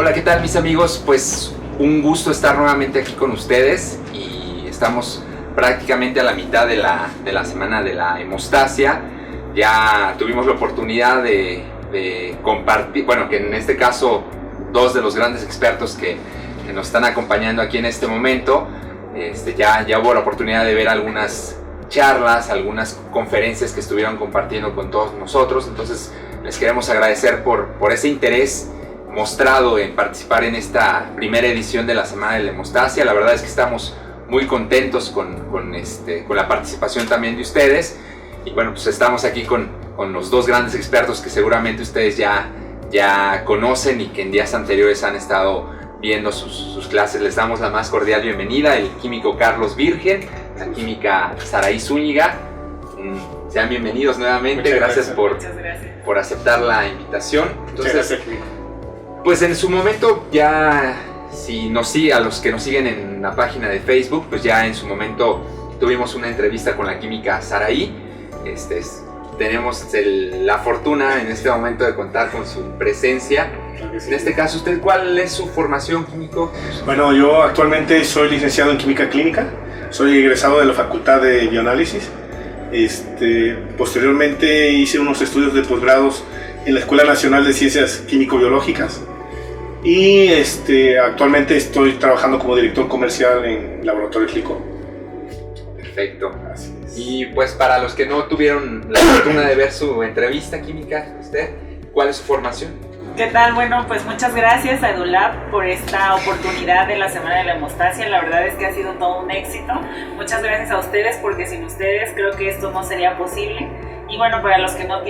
Hola, ¿qué tal mis amigos? Pues un gusto estar nuevamente aquí con ustedes y estamos prácticamente a la mitad de la semana de la hemostasia. Ya tuvimos la oportunidad de compartir, bueno, que en este caso dos de los grandes expertos que nos están acompañando aquí en este momento, ya hubo la oportunidad de ver algunas charlas, algunas conferencias que estuvieron compartiendo con todos nosotros. Entonces les queremos agradecer por ese interés mostrado en participar en esta primera edición de la Semana de la Hemostasia. La verdad es que estamos muy contentos con la participación también de ustedes. Y bueno, pues estamos aquí con los dos grandes expertos que seguramente ustedes ya conocen y que en días anteriores han estado viendo sus clases. Les damos la más cordial bienvenida, el químico Carlos Virgen, la química Saraí Zúñiga. Sean bienvenidos nuevamente. Gracias por aceptar la invitación. Entonces, pues en su momento ya, a los que nos siguen en la página de Facebook, pues ya en su momento tuvimos una entrevista con la química Saraí. Tenemos la fortuna en este momento de contar con su presencia. En este caso, ¿usted cuál es su formación, químico? Bueno, yo actualmente soy licenciado en Química Clínica, soy egresado de la Facultad de Bioanálisis. Posteriormente hice unos estudios de posgrados en la Escuela Nacional de Ciencias Químico-Biológicas y actualmente estoy trabajando como director comercial en Laboratorios Licor. Perfecto. Y pues para los que no tuvieron la fortuna de ver su entrevista química, ¿cuál es su formación? ¿Qué tal? Bueno, pues muchas gracias a EduLab por esta oportunidad de la Semana de la Hemostasia. La verdad es que ha sido todo un éxito. Muchas gracias a ustedes, porque sin ustedes creo que esto no sería posible. Y bueno, para los que no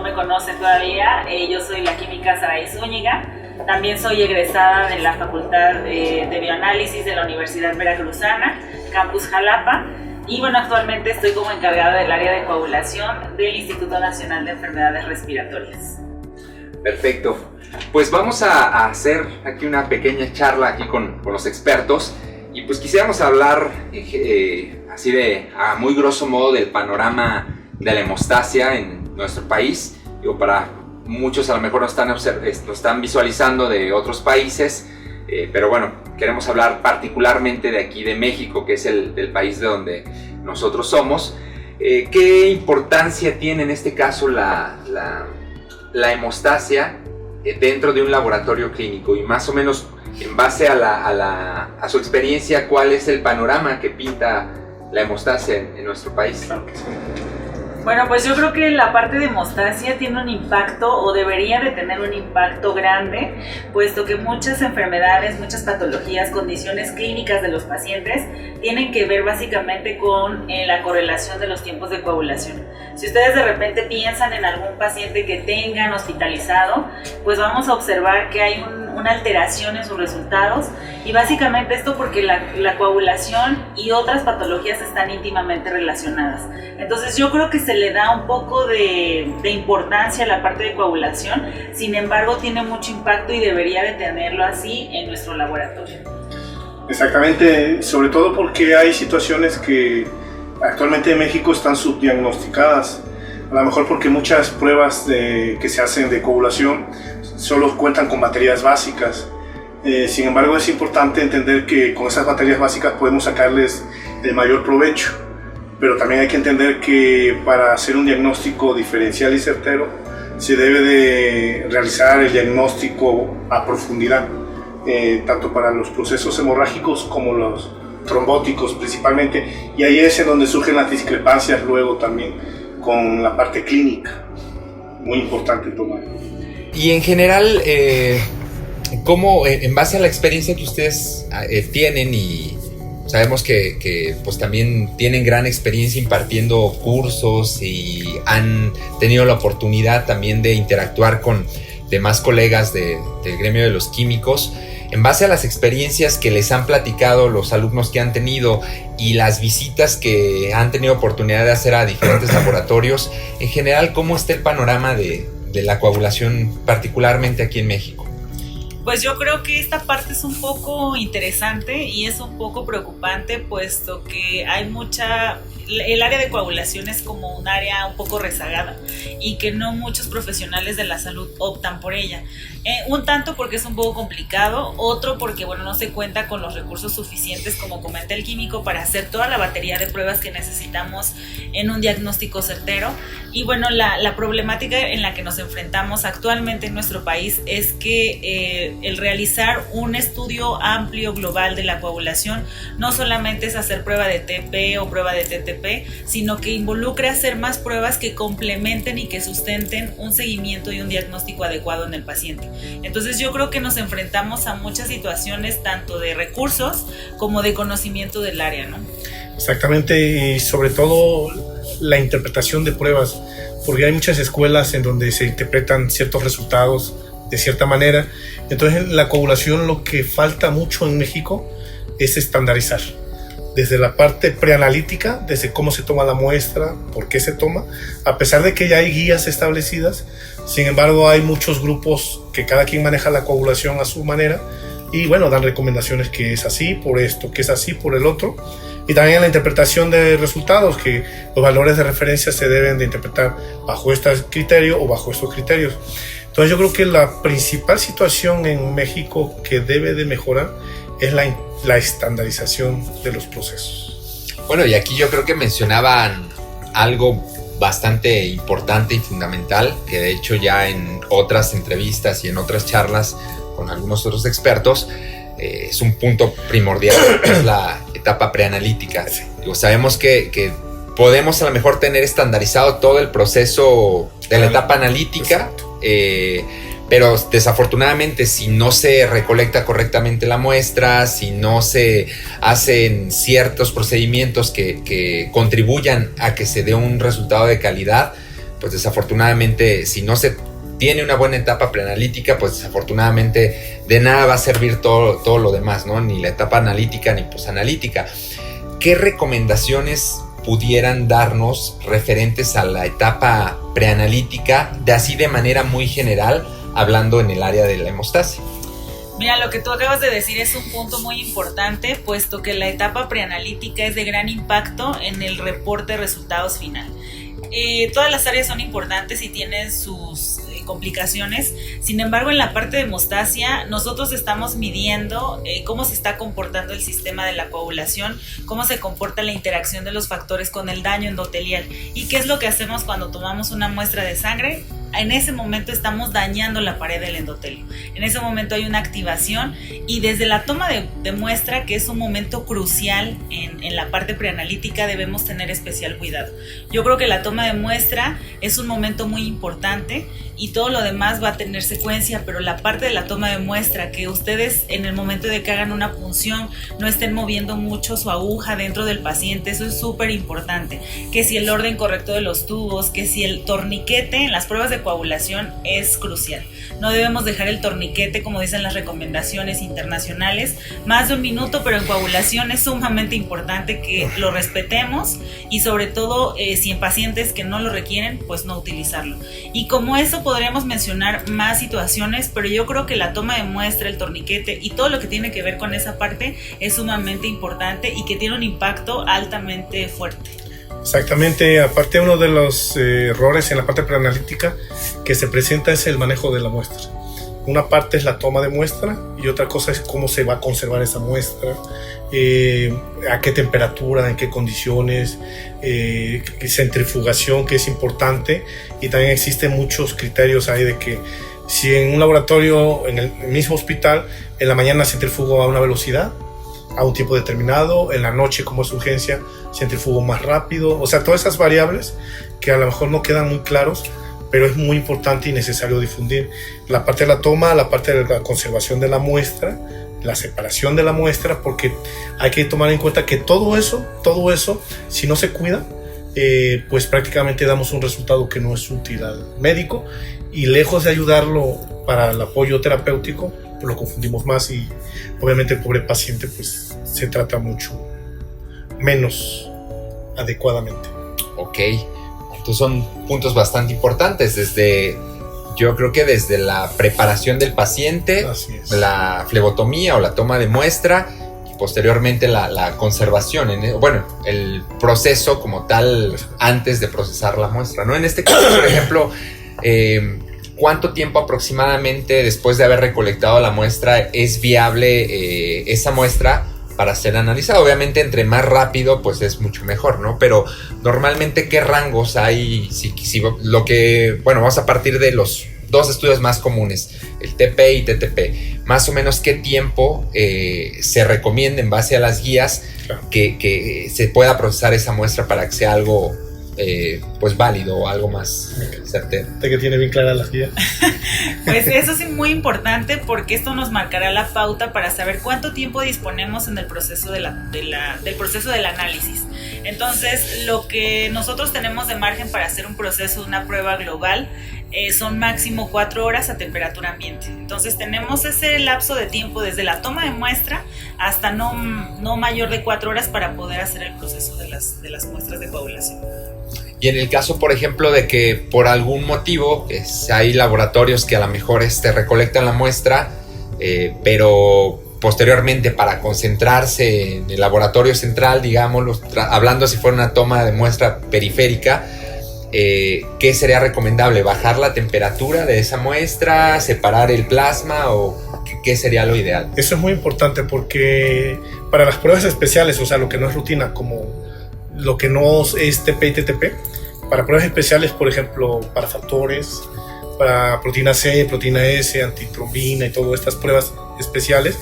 me conocen todavía, yo soy la química Saraí Zúñiga. También soy egresada de la Facultad de Bioanálisis de la Universidad Veracruzana, Campus Jalapa. Y bueno, actualmente estoy como encargada del área de coagulación del Instituto Nacional de Enfermedades Respiratorias. Perfecto. Pues vamos a hacer aquí una pequeña charla aquí con los expertos. Y pues quisiéramos hablar así a muy grosso modo del panorama de la hemostasia en nuestro país. Digo, para muchos a lo mejor nos están visualizando de otros países, pero bueno, queremos hablar particularmente de aquí de México, que es del país de donde nosotros somos. ¿Qué importancia tiene en este caso la hemostasia dentro de un laboratorio clínico? Y más o menos en base a su experiencia, ¿cuál es el panorama que pinta la hemostasia en nuestro país? Claro que sí. Bueno, pues yo creo que la parte de hemostasia tiene un impacto, o debería de tener un impacto grande, puesto que muchas enfermedades, muchas patologías, condiciones clínicas de los pacientes tienen que ver básicamente con la correlación de los tiempos de coagulación. Si ustedes de repente piensan en algún paciente que tengan hospitalizado, pues vamos a observar que hay una alteración en sus resultados, y básicamente esto porque la coagulación y otras patologías están íntimamente relacionadas. Entonces yo creo que se le da un poco de importancia a la parte de coagulación, sin embargo tiene mucho impacto y debería de tenerlo así en nuestro laboratorio. Exactamente, sobre todo porque hay situaciones que actualmente en México están subdiagnosticadas, a lo mejor porque muchas pruebas que se hacen de coagulación solo cuentan con baterías básicas. Sin embargo, es importante entender que con esas baterías básicas podemos sacarles el mayor provecho, pero también hay que entender que para hacer un diagnóstico diferencial y certero se debe de realizar el diagnóstico a profundidad, tanto para los procesos hemorrágicos como los trombóticos principalmente, y ahí es en donde surgen las discrepancias luego también con la parte clínica, muy importante tomar. Y en general, ¿cómo, en base a la experiencia que ustedes tienen, y sabemos que pues también tienen gran experiencia impartiendo cursos y han tenido la oportunidad también de interactuar con demás colegas del gremio de los químicos, en base a las experiencias que les han platicado los alumnos que han tenido y las visitas que han tenido oportunidad de hacer a diferentes laboratorios, en general, ¿cómo está el panorama de la coagulación, particularmente aquí en México? Pues yo creo que esta parte es un poco interesante y es un poco preocupante, puesto que hay mucha el área de coagulación es como un área un poco rezagada y que no muchos profesionales de la salud optan por ella. Un tanto porque es un poco complicado, otro porque bueno, no se cuenta con los recursos suficientes, como comenta el químico, para hacer toda la batería de pruebas que necesitamos en un diagnóstico certero. Y bueno, la problemática en la que nos enfrentamos actualmente en nuestro país es que el realizar un estudio amplio global de la coagulación no solamente es hacer prueba de TP o prueba de TTP, sino que involucra hacer más pruebas que complementen y que sustenten un seguimiento y un diagnóstico adecuado en el paciente. Entonces yo creo que nos enfrentamos a muchas situaciones tanto de recursos como de conocimiento del área, ¿no? Exactamente, y sobre todo la interpretación de pruebas, porque hay muchas escuelas en donde se interpretan ciertos resultados de cierta manera. Entonces en la coagulación lo que falta mucho en México es estandarizar, desde la parte preanalítica, desde cómo se toma la muestra, por qué se toma, a pesar de que ya hay guías establecidas. Sin embargo, hay muchos grupos que cada quien maneja la coagulación a su manera y bueno, dan recomendaciones que es así por esto, que es así por el otro. Y también en la interpretación de resultados, que los valores de referencia se deben de interpretar bajo este criterio o bajo estos criterios. Entonces yo creo que la principal situación en México que debe de mejorar es la estandarización de los procesos. Bueno, y aquí yo creo que mencionaban algo bastante importante y fundamental, que de hecho ya en otras entrevistas y en otras charlas con algunos otros expertos, es un punto primordial, que es la etapa preanalítica. Sí. Sabemos que podemos a lo mejor tener estandarizado todo el proceso de la etapa analítica, pero desafortunadamente si no se recolecta correctamente la muestra, si no se hacen ciertos procedimientos que contribuyan a que se dé un resultado de calidad, pues desafortunadamente si no se tiene una buena etapa preanalítica, pues desafortunadamente de nada va a servir todo lo demás, ¿no? Ni la etapa analítica ni posanalítica. ¿Qué recomendaciones pudieran darnos referentes a la etapa preanalítica, de manera muy general, hablando en el área de la hemostasia? Mira, lo que tú acabas de decir es un punto muy importante, puesto que la etapa preanalítica es de gran impacto en el reporte de resultados final. Todas las áreas son importantes y tienen sus complicaciones. Sin embargo, en la parte de hemostasia, nosotros estamos midiendo cómo se está comportando el sistema de la coagulación, cómo se comporta la interacción de los factores con el daño endotelial. ¿Y qué es lo que hacemos cuando tomamos una muestra de sangre? En ese momento estamos dañando la pared del endotelio. En ese momento hay una activación y desde la toma de muestra, que es un momento crucial en la parte preanalítica, debemos tener especial cuidado. Yo creo que la toma de muestra es un momento muy importante y todo lo demás va a tener secuencia, pero la parte de la toma de muestra, que ustedes en el momento de que hagan una punción no estén moviendo mucho su aguja dentro del paciente, eso es súper importante. Que si el orden correcto de los tubos, que si el torniquete en las pruebas de coagulación es crucial. No debemos dejar el torniquete, como dicen las recomendaciones internacionales, más de 1 minuto, pero en coagulación es sumamente importante que lo respetemos y sobre todo si en pacientes que no lo requieren, pues no utilizarlo. Y como eso podríamos mencionar más situaciones, pero yo creo que la toma de muestra, el torniquete y todo lo que tiene que ver con esa parte es sumamente importante y que tiene un impacto altamente fuerte. Exactamente, aparte uno de los errores en la parte preanalítica que se presenta es el manejo de la muestra. Una parte es la toma de muestra y otra cosa es cómo se va a conservar esa muestra, a qué temperatura, en qué condiciones, centrifugación, que es importante, y también existen muchos criterios ahí de que si en un laboratorio, en el mismo hospital, en la mañana centrifugo a una velocidad, a un tiempo determinado, en la noche como es urgencia, centrifugo más rápido, o sea, todas esas variables que a lo mejor no quedan muy claros, pero es muy importante y necesario difundir la parte de la toma, la parte de la conservación de la muestra, la separación de la muestra, porque hay que tomar en cuenta que todo eso, si no se cuida, pues prácticamente damos un resultado que no es útil al médico y lejos de ayudarlo para el apoyo terapéutico, pues lo confundimos más y obviamente el pobre paciente pues se trata mucho menos adecuadamente. Ok, entonces son puntos bastante importantes, yo creo que desde la preparación del paciente, la flebotomía o la toma de muestra, posteriormente la conservación, el proceso como tal antes de procesar la muestra, ¿no? En este caso, por ejemplo, ¿cuánto tiempo aproximadamente después de haber recolectado la muestra es viable esa muestra para ser analizada? Obviamente entre más rápido pues es mucho mejor, ¿no? Pero normalmente ¿qué rangos hay? Vamos a partir de los dos estudios más comunes, el TP y TTP. Más o menos qué tiempo se recomienda en base a las guías que se pueda procesar esa muestra para que sea algo pues válido o algo más certero. De que tiene bien claras las guías. Pues eso es muy importante porque esto nos marcará la pauta para saber cuánto tiempo disponemos en el proceso del proceso del análisis. Entonces, lo que nosotros tenemos de margen para hacer un proceso de una prueba global son máximo 4 horas a temperatura ambiente. Entonces tenemos ese lapso de tiempo desde la toma de muestra hasta no mayor de 4 horas para poder hacer el proceso de las muestras de coagulación. Y en el caso, por ejemplo, de que por algún motivo hay laboratorios que a lo mejor recolectan la muestra, pero posteriormente para concentrarse en el laboratorio central, digámoslo, hablando si fuera una toma de muestra periférica, ¿qué sería recomendable? ¿Bajar la temperatura de esa muestra? ¿Separar el plasma? ¿O qué sería lo ideal? Eso es muy importante porque para las pruebas especiales, o sea, lo que no es rutina, como lo que no es TP y TTP, para pruebas especiales, por ejemplo, para factores, para proteína C, proteína S, antitrombina y todas estas pruebas especiales,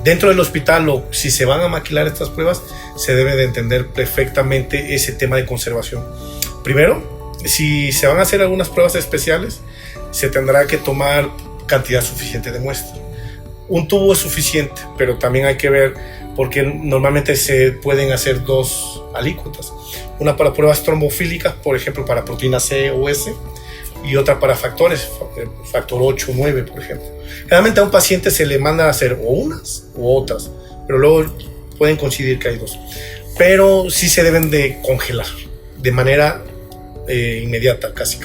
dentro del hospital, o si se van a maquilar estas pruebas, se debe de entender perfectamente ese tema de conservación. Primero, si se van a hacer algunas pruebas especiales, se tendrá que tomar cantidad suficiente de muestra. Un tubo es suficiente, pero también hay que ver, porque normalmente se pueden hacer 2 alícuotas. Una para pruebas trombofílicas, por ejemplo, para proteína C o S, y otra para factores, factor 8 o 9, por ejemplo. Generalmente a un paciente se le manda a hacer o unas o otras, pero luego pueden coincidir que hay 2. Pero sí se deben de congelar de manera inmediata, casi.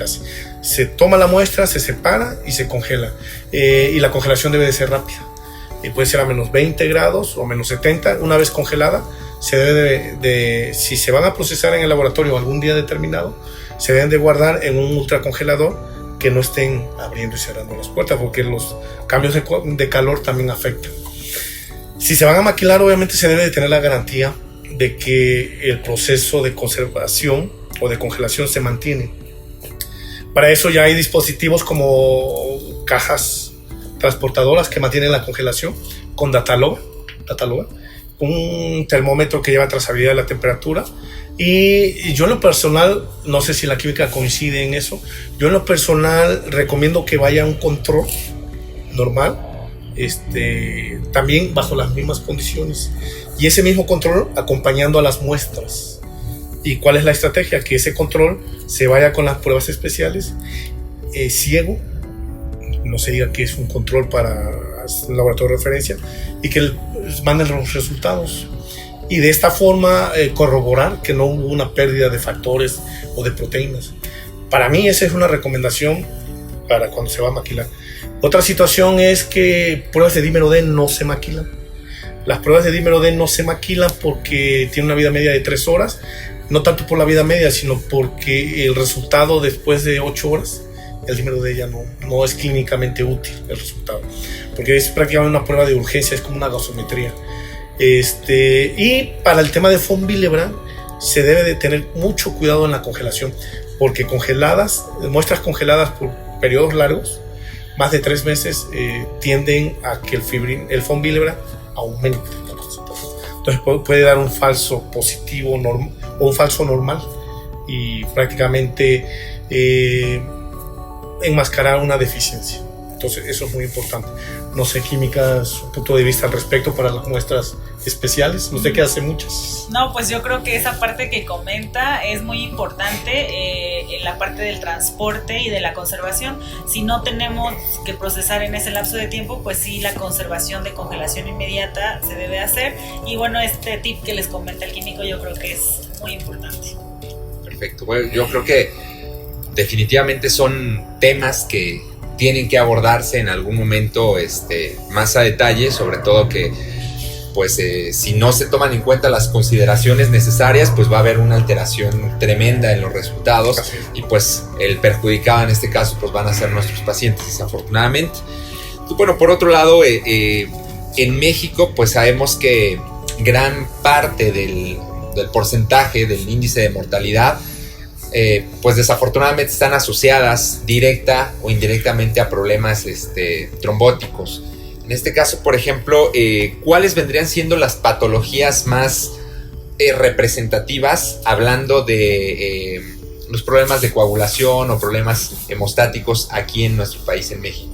Se toma la muestra, se separa y se congela. Y la congelación debe de ser rápida. Puede ser a menos 20 grados o menos 70. Una vez congelada, se debe si se van a procesar en el laboratorio algún día determinado, se deben de guardar en un ultracongelador que no estén abriendo y cerrando las puertas, porque los cambios de calor también afectan. Si se van a maquilar, obviamente se debe de tener la garantía de que el proceso de conservación o de congelación se mantiene. Para eso ya hay dispositivos como cajas transportadoras que mantienen la congelación con Dataloga, un termómetro que lleva trazabilidad de la temperatura. Y yo en lo personal, no sé si la química coincide en eso, yo en lo personal recomiendo que vaya a un control normal, también bajo las mismas condiciones, y ese mismo control acompañando a las muestras. ¿Y cuál es la estrategia? Que ese control se vaya con las pruebas especiales, ciego, no se diga que es un control para un laboratorio de referencia, y que manden los resultados. Y de esta forma corroborar que no hubo una pérdida de factores o de proteínas. Para mí esa es una recomendación para cuando se va a maquilar. Otra situación es que pruebas de dímero D no se maquilan. Las pruebas de dímero D no se maquilan porque tienen una vida media de 3 horas, no tanto por la vida media, sino porque el resultado después de 8 horas, el dímero D ya no es clínicamente útil el resultado, porque es prácticamente una prueba de urgencia, es como una gasometría. Y para el tema de von Willebrand se debe de tener mucho cuidado en la congelación, porque muestras congeladas por periodos largos, más de 3 meses, tienden a que el von Willebrand aumente la concentración. Entonces puede dar un falso positivo o un falso normal y prácticamente enmascarar una deficiencia. Entonces eso es muy importante. No sé, química, su punto de vista al respecto para las muestras especiales. No sé qué hace muchas. No, pues yo creo que esa parte que comenta es muy importante, en la parte del transporte y de la conservación. Si no tenemos que procesar en ese lapso de tiempo, pues sí, la conservación de congelación inmediata se debe hacer. Y bueno, este tip que les comenta el químico yo creo que es muy importante. Perfecto. Bueno, yo creo que definitivamente son temas que tienen que abordarse en algún momento más a detalle, sobre todo que pues si no se toman en cuenta las consideraciones necesarias, pues va a haber una alteración tremenda en los resultados y pues el perjudicado en este caso pues van a ser nuestros pacientes, desafortunadamente. Bueno, por otro lado, en México pues sabemos que gran parte del porcentaje del índice de mortalidad pues desafortunadamente están asociadas directa o indirectamente a problemas trombóticos. En este caso, por ejemplo, ¿cuáles vendrían siendo las patologías más representativas hablando de los problemas de coagulación o problemas hemostáticos aquí en nuestro país, en México?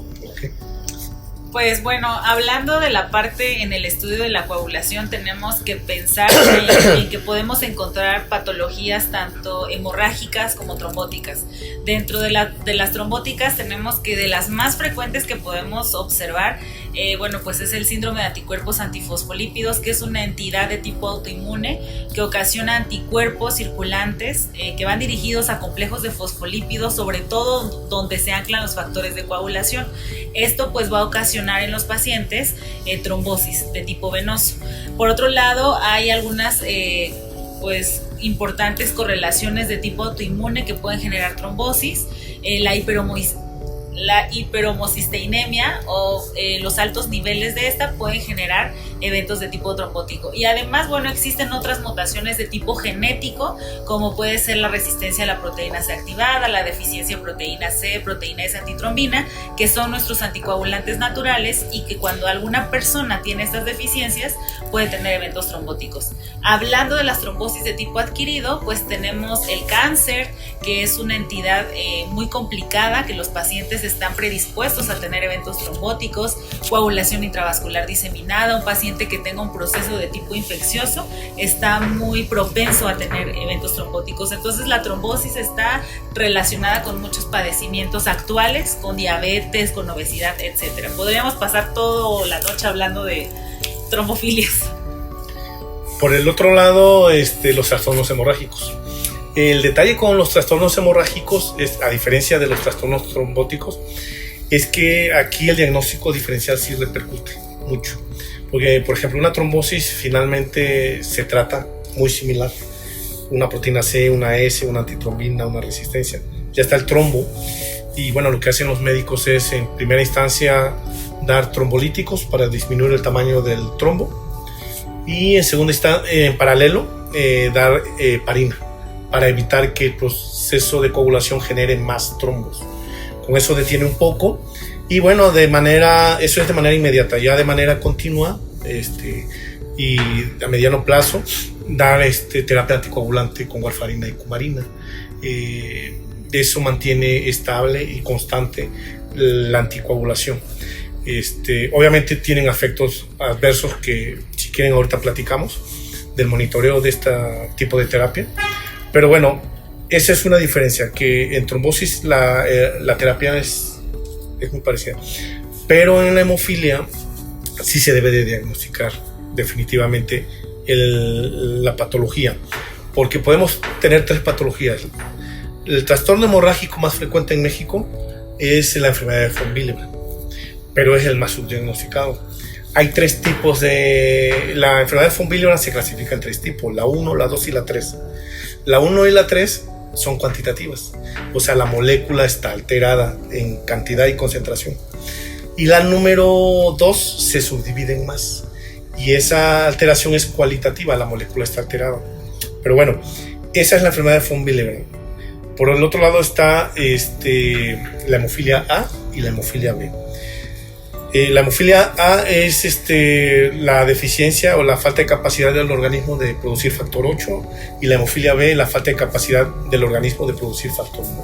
Pues bueno, hablando de la parte en el estudio de la coagulación, tenemos que pensar en que podemos encontrar patologías tanto hemorrágicas como trombóticas. Dentro de las trombóticas tenemos que de las más frecuentes que podemos observar, pues es el síndrome de anticuerpos antifosfolípidos, que es una entidad de tipo autoinmune que ocasiona anticuerpos circulantes que van dirigidos a complejos de fosfolípidos, sobre todo donde se anclan los factores de coagulación. Esto pues va a ocasionar en los pacientes trombosis de tipo venoso. Por otro lado, hay algunas importantes correlaciones de tipo autoinmune que pueden generar trombosis, la hiperhomocisteinemia o los altos niveles de esta pueden generar eventos de tipo trombótico. Y además, existen otras mutaciones de tipo genético, como puede ser la resistencia a la proteína C activada, la deficiencia en proteína C, proteína S antitrombina, que son nuestros anticoagulantes naturales y que cuando alguna persona tiene estas deficiencias puede tener eventos trombóticos. Hablando de las trombosis de tipo adquirido, pues tenemos el cáncer, que es una entidad muy complicada, que los pacientes están predispuestos a tener eventos trombóticos, coagulación intravascular diseminada. Un paciente que tenga un proceso de tipo infeccioso está muy propenso a tener eventos trombóticos. Entonces la trombosis está relacionada con muchos padecimientos actuales, con diabetes, con obesidad, etc. Podríamos pasar toda la noche hablando de trombofilias. Por el otro lado, los trastornos hemorrágicos. El detalle con los trastornos hemorrágicos, a diferencia de los trastornos trombóticos, es que aquí el diagnóstico diferencial sí repercute mucho. Porque, por ejemplo, una trombosis finalmente se trata muy similar. Una proteína C, una S, una antitrombina, una resistencia. Ya está el trombo. Y bueno, lo que hacen los médicos es, en primera instancia, dar trombolíticos para disminuir el tamaño del trombo. Y en segunda instancia, en paralelo, dar heparina, para evitar que el proceso de coagulación genere más trombos. Con eso detiene un poco. Y bueno, eso es de manera inmediata. Ya de manera continua y a mediano plazo, dar terapia anticoagulante con warfarina y cumarina. Eso mantiene estable y constante la anticoagulación. Obviamente tienen efectos adversos que, si quieren, ahorita platicamos del monitoreo de este tipo de terapia. Pero bueno, esa es una diferencia, que en trombosis la terapia es muy parecida. Pero en la hemofilia sí se debe de diagnosticar definitivamente la patología, porque podemos tener 3 patologías. El trastorno hemorrágico más frecuente en México es la enfermedad de von Willebrand, pero es el más subdiagnosticado. Hay 3 tipos la enfermedad de von Willebrand se clasifica en 3 tipos: la 1, la 2 y la 3. La 1 y la 3 son cuantitativas, o sea, la molécula está alterada en cantidad y concentración. Y la número 2 se subdivide en más, y esa alteración es cualitativa, la molécula está alterada. Pero bueno, esa es la enfermedad de von Willebrand. Por el otro lado está la hemofilia A y la hemofilia B. La hemofilia A es la deficiencia o la falta de capacidad del organismo de producir factor 8, y la hemofilia B, la falta de capacidad del organismo de producir factor 9.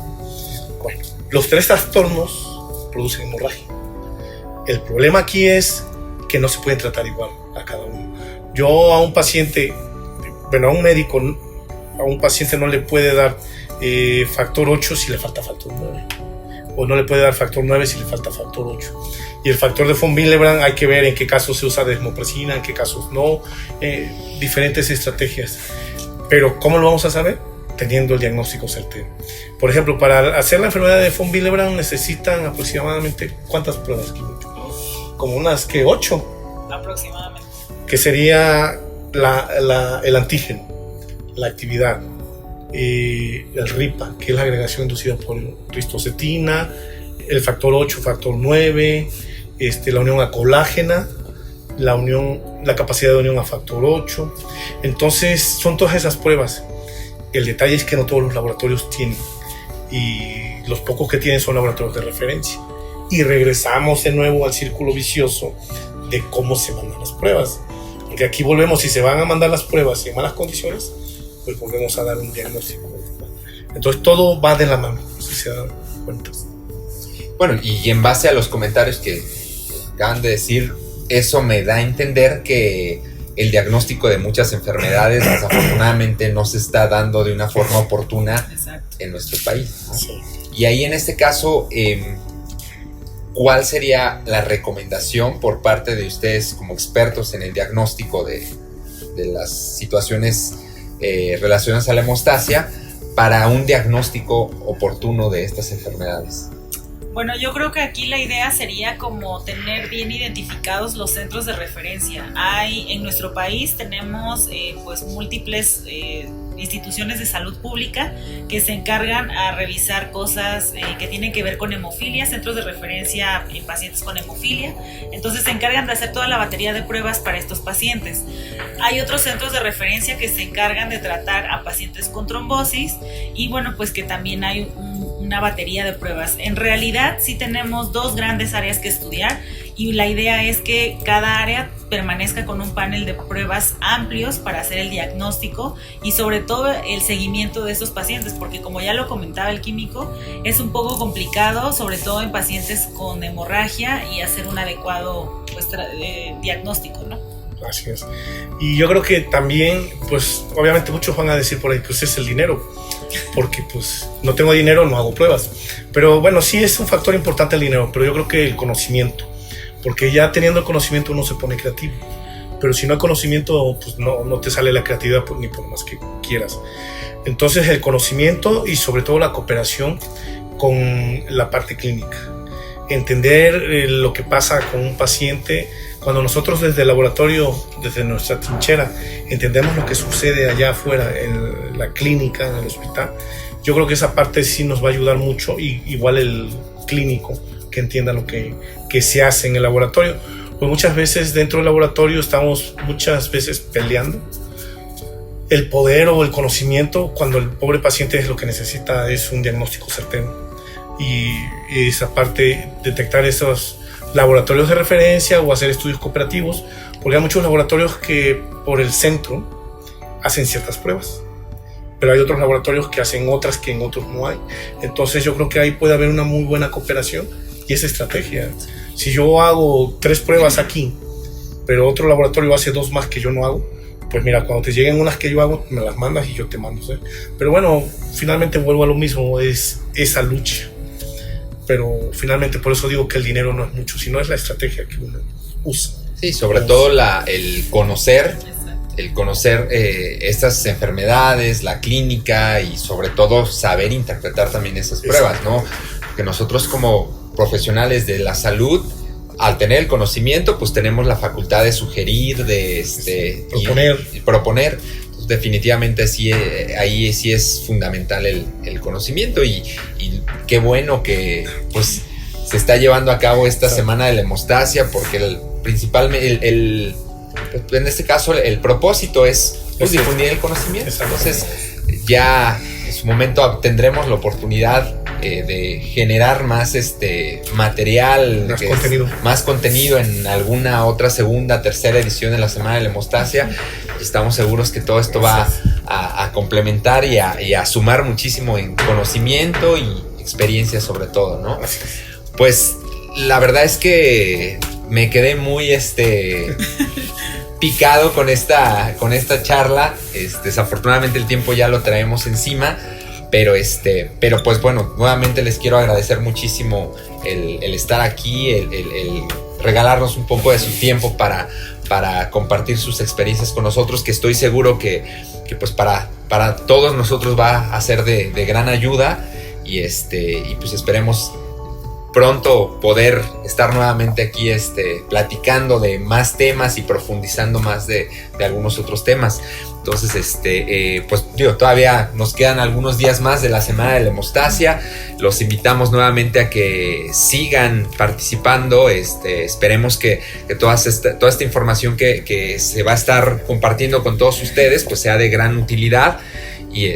Bueno, los 3 trastornos producen hemorragia. El problema aquí es que no se pueden tratar igual a cada uno. Yo a un paciente, a un médico, a un paciente no le puede dar factor 8 si le falta factor 9, o no le puede dar factor 9 si le falta factor 8. Y el factor de von Willebrand hay que ver en qué casos se usa desmopresina, en qué casos no, diferentes estrategias. Pero ¿cómo lo vamos a saber? Teniendo el diagnóstico certero. Por ejemplo, para hacer la enfermedad de von Willebrand necesitan aproximadamente, ¿cuántas pruebas? Como unas 8. Aproximadamente. que sería el antígeno, la actividad, el RIPA, que es la agregación inducida por ristocetina, el factor 8, factor 9, la unión a colágena, la capacidad de unión a factor 8. Entonces son todas esas pruebas. El detalle es que no todos los laboratorios tienen, y los pocos que tienen son laboratorios de referencia. Y regresamos de nuevo al círculo vicioso de cómo se mandan las pruebas, porque aquí volvemos, si se van a mandar las pruebas en malas condiciones, pues volvemos a dar un diagnóstico. Entonces todo va de la mano, si se dan cuenta. Bueno, y en base a los comentarios que acaban de decir, eso me da a entender que el diagnóstico de muchas enfermedades desafortunadamente no se está dando de una forma oportuna en nuestro país, ¿no? Sí. Y ahí en este caso, ¿cuál sería la recomendación por parte de ustedes como expertos en el diagnóstico de las situaciones relacionadas a la hemostasia para un diagnóstico oportuno de estas enfermedades? Bueno, yo creo que aquí la idea sería como tener bien identificados los centros de referencia. En nuestro país tenemos pues múltiples instituciones de salud pública que se encargan a revisar cosas que tienen que ver con hemofilia, centros de referencia en pacientes con hemofilia. Entonces se encargan de hacer toda la batería de pruebas para estos pacientes. Hay otros centros de referencia que se encargan de tratar a pacientes con trombosis, y bueno, pues que también hay una batería de pruebas. En realidad sí tenemos dos grandes áreas que estudiar, y la idea es que cada área permanezca con un panel de pruebas amplios para hacer el diagnóstico y sobre todo el seguimiento de estos pacientes, porque como ya lo comentaba el químico, es un poco complicado, sobre todo en pacientes con hemorragia, y hacer un adecuado pues, diagnóstico, ¿no? Así es. Y yo creo que también, pues obviamente muchos van a decir por ahí, pues es el dinero, porque pues no tengo dinero, no hago pruebas. Pero bueno, sí es un factor importante el dinero, pero yo creo que el conocimiento, porque ya teniendo el conocimiento uno se pone creativo, pero si no hay conocimiento, pues no te sale la creatividad ni por más que quieras. Entonces el conocimiento y sobre todo la cooperación con la parte clínica, entender lo que pasa con un paciente. Cuando nosotros desde el laboratorio, desde nuestra trinchera, entendemos lo que sucede allá afuera en la clínica, en el hospital, yo creo que esa parte sí nos va a ayudar mucho, y igual el clínico que entienda lo que se hace en el laboratorio. Pues muchas veces dentro del laboratorio estamos muchas veces peleando el poder o el conocimiento, cuando el pobre paciente es lo que necesita es un diagnóstico certero. Y esa parte, detectar esos laboratorios de referencia o hacer estudios cooperativos, porque hay muchos laboratorios que por el centro hacen ciertas pruebas, pero hay otros laboratorios que hacen otras que en otros no hay. Entonces yo creo que ahí puede haber una muy buena cooperación y esa estrategia. Si yo hago 3 pruebas aquí, pero otro laboratorio hace 2 más que yo no hago, pues mira, cuando te lleguen unas que yo hago, me las mandas y yo te mando, ¿sí? Pero bueno, finalmente vuelvo a lo mismo, es esa lucha. Pero finalmente por eso digo que el dinero no es mucho, sino es la estrategia que uno usa. Sí, sobre todo el conocer estas enfermedades, la clínica, y sobre todo saber interpretar también esas pruebas, ¿no? Que nosotros como profesionales de la salud, al tener el conocimiento, pues tenemos la facultad de sugerir, de proponer. Entonces, definitivamente sí, ahí sí es fundamental el conocimiento, y qué bueno que pues se está llevando a cabo esta semana de la hemostasia, porque principalmente en este caso el propósito es pues, difundir el conocimiento. Entonces ya en su momento tendremos la oportunidad de generar más material, más contenido en alguna otra segunda, tercera edición de la semana de la hemostasia. Estamos seguros que todo esto va a complementar y a sumar muchísimo en conocimiento y experiencia sobre todo, ¿no? Pues la verdad es que me quedé muy picado con esta charla. Desafortunadamente el tiempo ya lo traemos encima, pero pues bueno, nuevamente les quiero agradecer muchísimo el estar aquí, el regalarnos un poco de su tiempo para compartir sus experiencias con nosotros, que estoy seguro que pues para todos nosotros va a ser de gran ayuda, y pues esperemos pronto poder estar nuevamente aquí platicando de más temas y profundizando más de algunos otros temas. Entonces, pues digo, todavía nos quedan algunos días más de la Semana de la Hemostasia. Los invitamos nuevamente a que sigan participando. Esperemos que toda esta información que se va a estar compartiendo con todos ustedes pues sea de gran utilidad. Y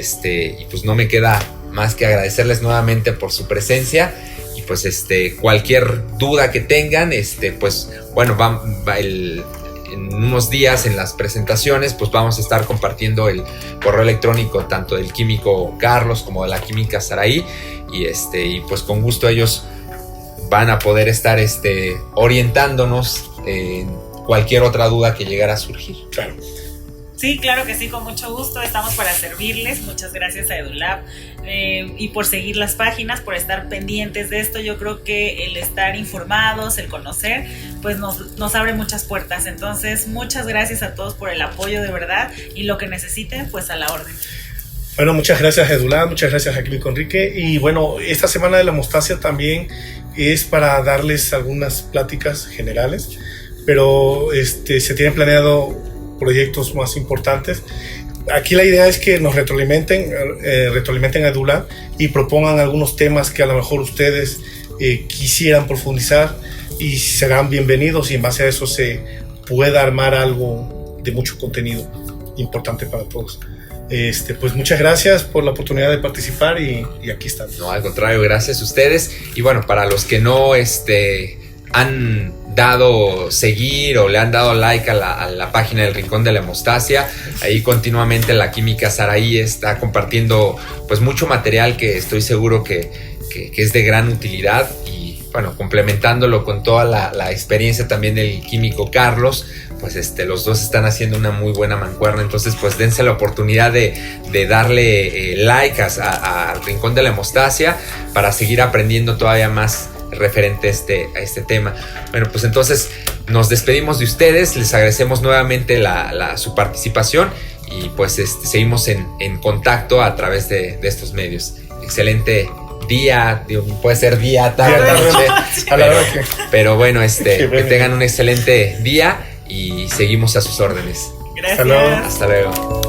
pues no me queda más que agradecerles nuevamente por su presencia. Y pues cualquier duda que tengan, pues bueno, en unos días en las presentaciones pues vamos a estar compartiendo el correo electrónico tanto del químico Carlos como de la química Saraí, y pues con gusto ellos van a poder estar orientándonos en cualquier otra duda que llegara a surgir. Claro. Sí, claro que sí, con mucho gusto, estamos para servirles. Muchas gracias a EduLab y por seguir las páginas, por estar pendientes de esto. Yo creo que el estar informados, el conocer, pues nos abre muchas puertas. Entonces, muchas gracias a todos por el apoyo de verdad, y lo que necesiten, pues a la orden. Bueno, muchas gracias a EduLab, muchas gracias a Químico Enrique. Y bueno, esta Semana de la Hemostasia también es para darles algunas pláticas generales, pero se tienen planeado proyectos más importantes. Aquí la idea es que nos retroalimenten a EduLab y propongan algunos temas que a lo mejor ustedes quisieran profundizar, y serán bienvenidos, y en base a eso se pueda armar algo de mucho contenido importante para todos. Pues muchas gracias por la oportunidad de participar, y aquí estamos. No, al contrario, gracias a ustedes. Y bueno, para los que no han dado seguir o le han dado like a la página del Rincón de la Hemostasia, ahí continuamente la química Saraí está compartiendo pues mucho material que estoy seguro que es de gran utilidad, y bueno, complementándolo con toda la experiencia también del químico Carlos, pues los dos están haciendo una muy buena mancuerna. Entonces pues dense la oportunidad de darle like al Rincón de la Hemostasia para seguir aprendiendo todavía más referente a este tema. Bueno, pues entonces nos despedimos de ustedes, les agradecemos nuevamente su participación, y pues seguimos en contacto a través de estos medios. Excelente día, puede ser día, tarde, noche, pero bueno, que tengan un excelente día y seguimos a sus órdenes. Gracias. Hasta luego.